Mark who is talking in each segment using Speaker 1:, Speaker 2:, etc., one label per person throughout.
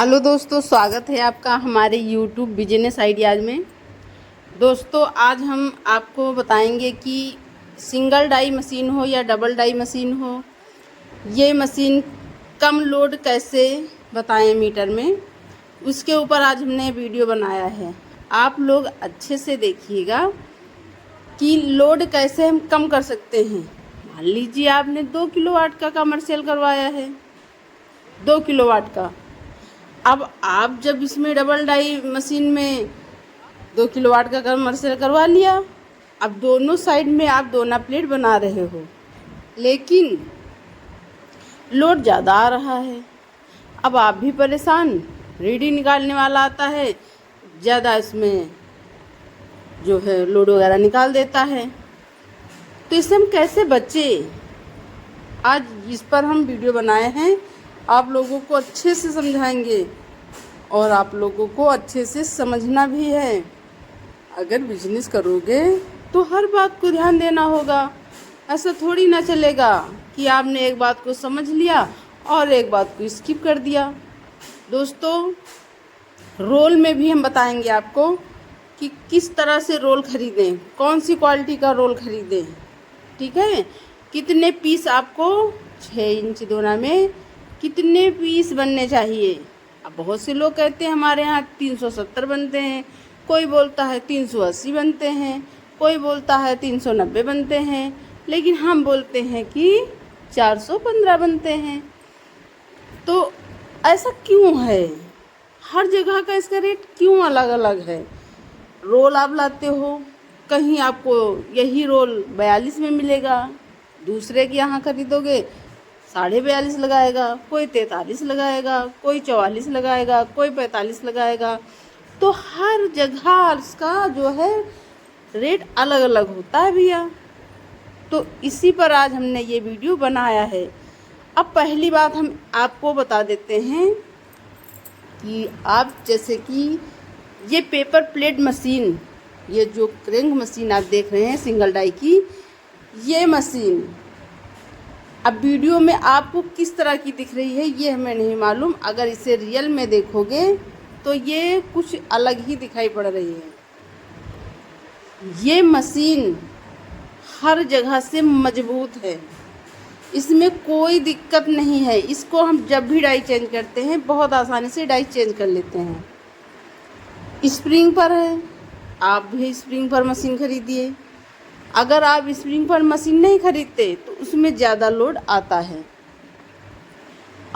Speaker 1: Hello दोस्तों, स्वागत है आपका हमारे यूट्यूब बिजनेस आइडियाज़ में। दोस्तों, आज हम आपको बताएंगे कि सिंगल डाई मशीन हो या डबल डाई मशीन हो, ये मशीन कम लोड कैसे बताएं मीटर में, उसके ऊपर आज हमने वीडियो बनाया है। आप लोग अच्छे से देखिएगा कि लोड कैसे हम कम कर सकते हैं। मान लीजिए आपने 2 किलोवाट का कमर्शियल करवाया है, 2 किलोवाट का। अब आप जब इसमें डबल डाई मशीन में 2 किलोवाट का कमर्शियल करवा लिया, अब दोनों साइड में आप दोना प्लेट बना रहे हो, लेकिन लोड ज़्यादा आ रहा है। अब आप भी परेशान, रीडिंग निकालने वाला आता है, ज़्यादा इसमें जो है लोड वगैरह निकाल देता है। तो इससे हम कैसे बचें, आज इस पर हम वीडियो बनाए हैं। आप लोगों को अच्छे से समझाएंगे और आप लोगों को अच्छे से समझना भी है। अगर बिजनेस करोगे तो हर बात को ध्यान देना होगा। ऐसा थोड़ी ना चलेगा कि आपने एक बात को समझ लिया और एक बात को स्किप कर दिया। दोस्तों, रोल में भी हम बताएंगे आपको कि किस तरह से रोल खरीदें, कौन सी क्वालिटी का रोल खरीदें, ठीक है। कितने पीस आपको 6 इंच दोना में कितने पीस बनने चाहिए। अब बहुत से लोग कहते हैं हमारे यहाँ 370 बनते हैं, कोई बोलता है 380 बनते हैं, कोई बोलता है 390 बनते हैं, लेकिन हम बोलते हैं कि 415 बनते हैं। तो ऐसा क्यों है, हर जगह का इसका रेट क्यों अलग अलग है। रोल आप लाते हो, कहीं आपको यही रोल 42 में मिलेगा, दूसरे के यहाँ खरीदोगे 42.5 लगाएगा, कोई 43 लगाएगा, कोई 44 लगाएगा, कोई 45 लगाएगा। तो हर जगह इसका जो है रेट अलग अलग होता है भैया। तो इसी पर आज हमने ये वीडियो बनाया है। अब पहली बात हम आपको बता देते हैं कि आप जैसे कि ये पेपर प्लेट मशीन, ये जो क्रेंग मशीन आप देख रहे हैं सिंगल डाई की, ये मशीन अब वीडियो में आपको किस तरह की दिख रही है ये हमें नहीं मालूम। अगर इसे रियल में देखोगे तो ये कुछ अलग ही दिखाई पड़ रही है। ये मशीन हर जगह से मजबूत है, इसमें कोई दिक्कत नहीं है। इसको हम जब भी डाई चेंज करते हैं बहुत आसानी से डाई चेंज कर लेते हैं। स्प्रिंग पर है, आप भी स्प्रिंग पर मशीन खरीदिए। अगर आप स्प्रिंग पर मशीन नहीं खरीदते तो उसमें ज़्यादा लोड आता है।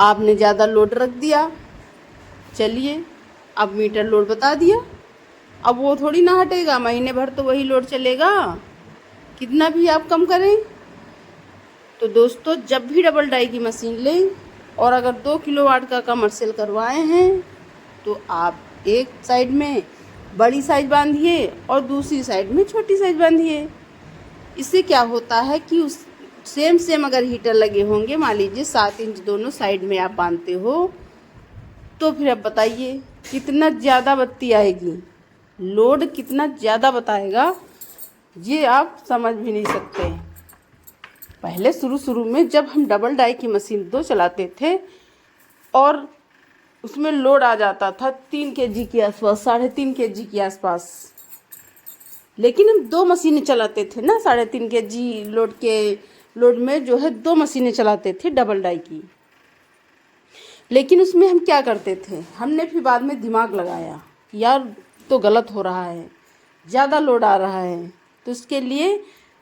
Speaker 1: आपने ज़्यादा लोड रख दिया, चलिए अब मीटर लोड बता दिया, अब वो थोड़ी ना हटेगा, महीने भर तो वही लोड चलेगा, कितना भी आप कम करें। तो दोस्तों, जब भी डबल डाई की मशीन लें और अगर 2 किलोवाट का कमर्शियल करवाए हैं तो आप एक साइड में बड़ी साइज बांधिए और दूसरी साइड में छोटी साइज बांधिए। इससे क्या होता है कि उस सेम अगर हीटर लगे होंगे, मान लीजिए 7 इंच दोनों साइड में आप बांधते हो, तो फिर अब बताइए कितना ज़्यादा बत्ती आएगी, लोड कितना ज़्यादा बताएगा, ये आप समझ भी नहीं सकते। पहले शुरू में जब हम डबल डाई की मशीन 2 चलाते थे और उसमें लोड आ जाता था 3 kg के आसपास, 3.5 kg के आसपास, लेकिन हम 2 मशीनें चलाते थे ना। 3.5 kg लोड में जो है 2 मशीनें चलाते थे डबल डाई की। लेकिन उसमें हम क्या करते थे, हमने फिर बाद में दिमाग लगाया, यार तो गलत हो रहा है, ज़्यादा लोड आ रहा है। तो इसके लिए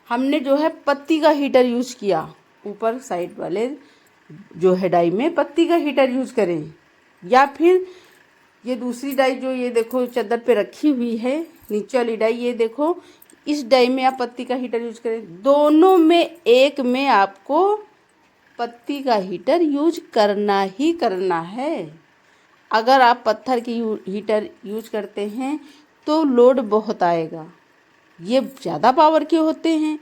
Speaker 1: हमने जो है पत्ती का हीटर यूज़ किया। ऊपर साइड वाले जो है डाई में पत्ती का हीटर यूज़ करें, या फिर ये दूसरी डाई जो ये देखो चादर पे रखी हुई है, नीचे वाली डाई ये देखो, इस डाई में आप पत्ती का हीटर यूज करें। दोनों में एक में आपको पत्ती का हीटर यूज करना ही करना है। अगर आप पत्थर की हीटर यूज करते हैं तो लोड बहुत आएगा, ये ज़्यादा पावर के होते हैं,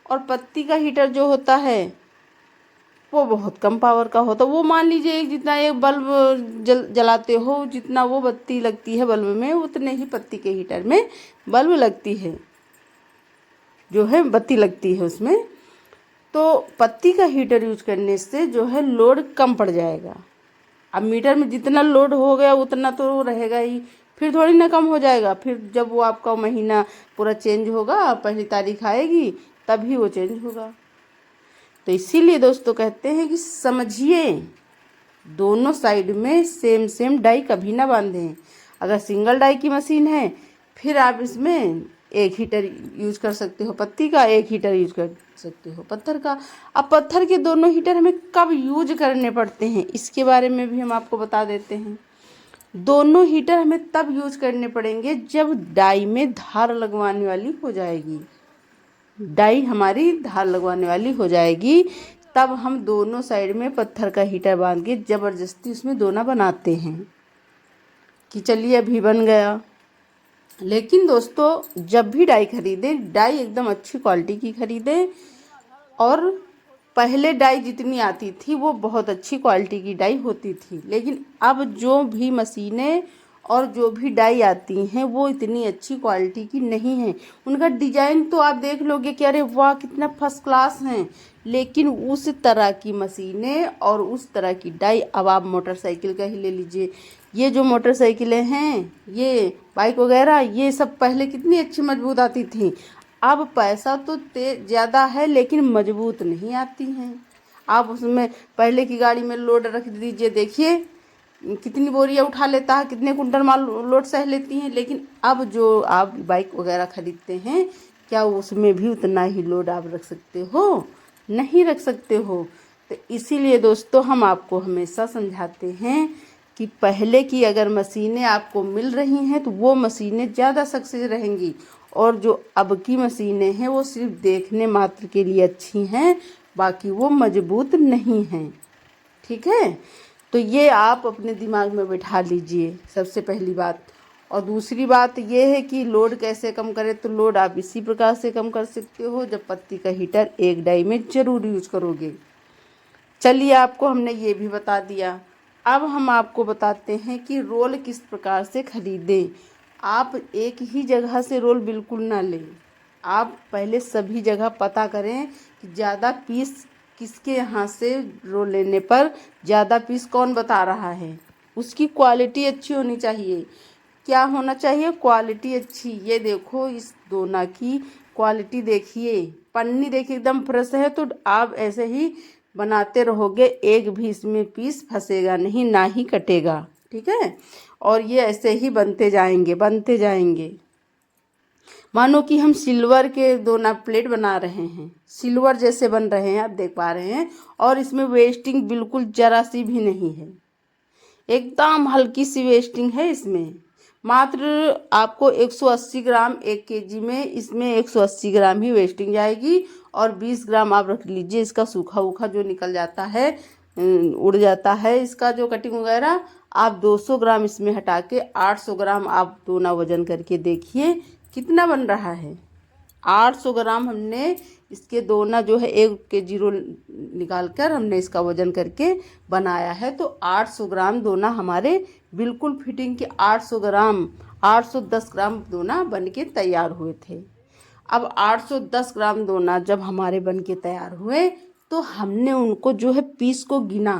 Speaker 1: और पत्ती का हीटर जो होता है वो बहुत कम पावर का होता है। वो मान लीजिए जितना एक बल्ब जलाते हो, जितना वो बत्ती लगती है बल्ब में, उतने ही पत्ती के हीटर में बल्ब लगती है, जो है बत्ती लगती है उसमें। तो पत्ती का हीटर यूज करने से जो है लोड कम पड़ जाएगा। अब मीटर में जितना लोड हो गया उतना तो रहेगा ही, फिर थोड़ी ना कम हो जाएगा। फिर जब वो आपका महीना पूरा चेंज होगा, पहली तारीख आएगी तभी वो चेंज होगा। तो इसीलिए दोस्तों कहते हैं कि समझिए, दोनों साइड में सेम सेम डाई कभी ना बांधें। अगर सिंगल डाई की मशीन है फिर आप इसमें एक हीटर यूज कर सकते हो पत्ती का, एक हीटर यूज कर सकते हो पत्थर का। अब पत्थर के दोनों हीटर हमें कब यूज करने पड़ते हैं इसके बारे में भी हम आपको बता देते हैं। दोनों हीटर हमें तब यूज करने पड़ेंगे जब डाई में धार लगवाने वाली हो जाएगी। डाई हमारी धार लगवाने वाली हो जाएगी तब हम दोनों साइड में पत्थर का हीटर बांध के ज़बरदस्ती उसमें दोना बनाते हैं कि चलिए अभी बन गया। लेकिन दोस्तों जब भी डाई खरीदें, डाई एकदम अच्छी क्वालिटी की खरीदें। और पहले डाई जितनी आती थी वो बहुत अच्छी क्वालिटी की डाई होती थी, लेकिन अब जो भी मशीनें और जो भी डाई आती हैं वो इतनी अच्छी क्वालिटी की नहीं है। उनका डिजाइन तो आप देख लोगे कि अरे वाह कितना फर्स्ट क्लास हैं, लेकिन उस तरह की मशीनें और उस तरह की डाई, अब आप मोटरसाइकिल का ही ले लीजिए, ये जो मोटरसाइकिलें हैं, ये बाइक वगैरह, ये सब पहले कितनी अच्छी मजबूत आती थी। अब पैसा तो ज़्यादा है लेकिन मजबूत नहीं आती हैं। आप उसमें पहले की गाड़ी में लोड रख दीजिए, देखिए कितनी बोरियां उठा लेता है, कितने कुंटल माल लोड सह लेती हैं। लेकिन अब जो आप बाइक वगैरह खरीदते हैं, क्या उसमें भी उतना ही लोड आप रख सकते हो? नहीं रख सकते हो। तो इसीलिए दोस्तों हम आपको हमेशा समझाते हैं कि पहले की अगर मशीनें आपको मिल रही हैं तो वो मशीनें ज़्यादा सक्सेस रहेंगी, और जो अब की मशीनें हैं वो सिर्फ देखने मात्र के लिए अच्छी हैं, बाकी वो मजबूत नहीं हैं। ठीक है, तो ये आप अपने दिमाग में बिठा लीजिए सबसे पहली बात। और दूसरी बात ये है कि लोड कैसे कम करें, तो लोड आप इसी प्रकार से कम कर सकते हो जब पत्ती का हीटर एक डाई में ज़रूर यूज करोगे। चलिए आपको हमने ये भी बता दिया। अब हम आपको बताते हैं कि रोल किस प्रकार से खरीदें। आप एक ही जगह से रोल बिल्कुल ना लें, आप पहले सभी जगह पता करें कि ज़्यादा पीस किसके यहाँ से रोल लेने पर ज़्यादा पीस कौन बता रहा है। उसकी क्वालिटी अच्छी होनी चाहिए। क्या होना चाहिए? क्वालिटी अच्छी। ये देखो इस दोना की क्वालिटी देखिए, पन्नी देखिए एकदम फ्रेश है, तो आप ऐसे ही बनाते रहोगे, एक भी इसमें पीस फंसेगा नहीं, ना ही कटेगा। ठीक है, और ये ऐसे ही बनते जाएंगे बनते जाएंगे। मानो कि हम सिल्वर के दोना प्लेट बना रहे हैं, सिल्वर जैसे बन रहे हैं, आप देख पा रहे हैं। और इसमें वेस्टिंग बिल्कुल जरा सी भी नहीं है, एकदम हल्की सी वेस्टिंग है इसमें। मात्र आपको 180 ग्राम 1 केजी में इसमें 180 ग्राम ही वेस्टिंग जाएगी। और 20 ग्राम आप रख लीजिए इसका सूखा उखा जो निकल जाता है, उड़ जाता है इसका जो कटिंग वगैरह। आप 200 ग्राम इसमें हटा के 800 ग्राम आप दोना वजन करके देखिए कितना बन रहा है। 800 ग्राम हमने इसके दोना जो है 1 केजी रोल निकाल कर हमने इसका वजन करके बनाया है। तो 800 ग्राम दोना हमारे बिल्कुल फिटिंग के 800 ग्राम 810 ग्राम दोना बन के तैयार हुए थे। अब 810 ग्राम दोना जब हमारे बन के तैयार हुए तो हमने उनको जो है पीस को गिना।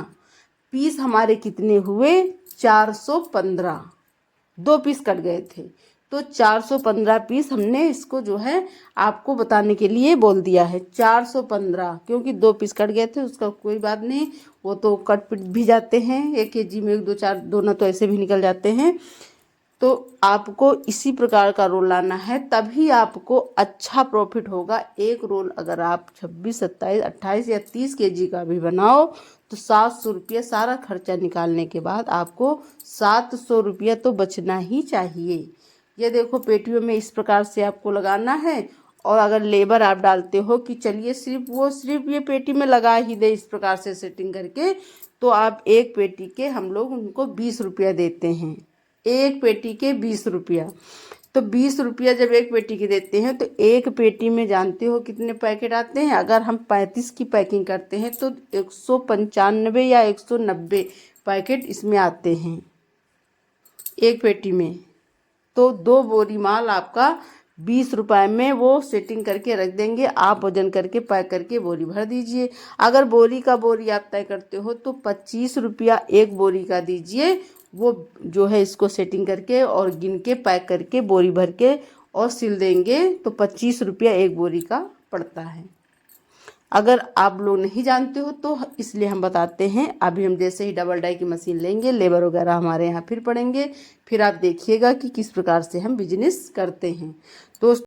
Speaker 1: पीस हमारे कितने हुए? 415। 2 पीस कट गए थे, तो 415 पीस हमने इसको जो है आपको बताने के लिए बोल दिया है। 415 क्योंकि 2 पीस कट गए थे, उसका कोई बात नहीं, वो तो कट पिट भी जाते हैं। 1 केजी में 1 2 4 दोना तो ऐसे भी निकल जाते हैं। तो आपको इसी प्रकार का रोल लाना है, तभी आपको अच्छा प्रॉफिट होगा। एक रोल अगर आप 26 27 28 या 30 केजी का भी बनाओ तो 700 रुपया सारा खर्चा निकालने के बाद आपको 700 रुपया तो बचना ही चाहिए। ये देखो पेटियों में इस प्रकार से आपको लगाना है। और अगर लेबर आप डालते हो कि चलिए सिर्फ ये पेटी में लगा ही दे इस प्रकार से सेटिंग करके, तो आप एक पेटी के हम लोग उनको 20 रुपया देते हैं। एक पेटी के 20 रुपया, तो 20 रुपया जब एक पेटी के देते हैं तो एक पेटी में जानते हो कितने पैकेट आते हैं? अगर हम 35 की पैकिंग करते हैं तो 195 या 190 पैकेट इसमें आते हैं एक पेटी में। तो 2 बोरी माल आपका 20 रुपए में वो सेटिंग करके रख देंगे। आप वजन करके पैक करके बोरी भर दीजिए। अगर बोरी का बोरी आप तय करते हो तो 25 रुपया एक बोरी का दीजिए। वो जो है इसको सेटिंग करके और गिन के पैक करके बोरी भर के और सिल देंगे तो 25 रुपया एक बोरी का पड़ता है। अगर आप लोग नहीं जानते हो तो इसलिए हम बताते हैं। अभी हम जैसे ही डबल डाई की मशीन लेंगे, लेबर वगैरह हमारे यहाँ फिर पड़ेंगे, फिर आप देखिएगा कि किस प्रकार से हम बिजनेस करते हैं। तो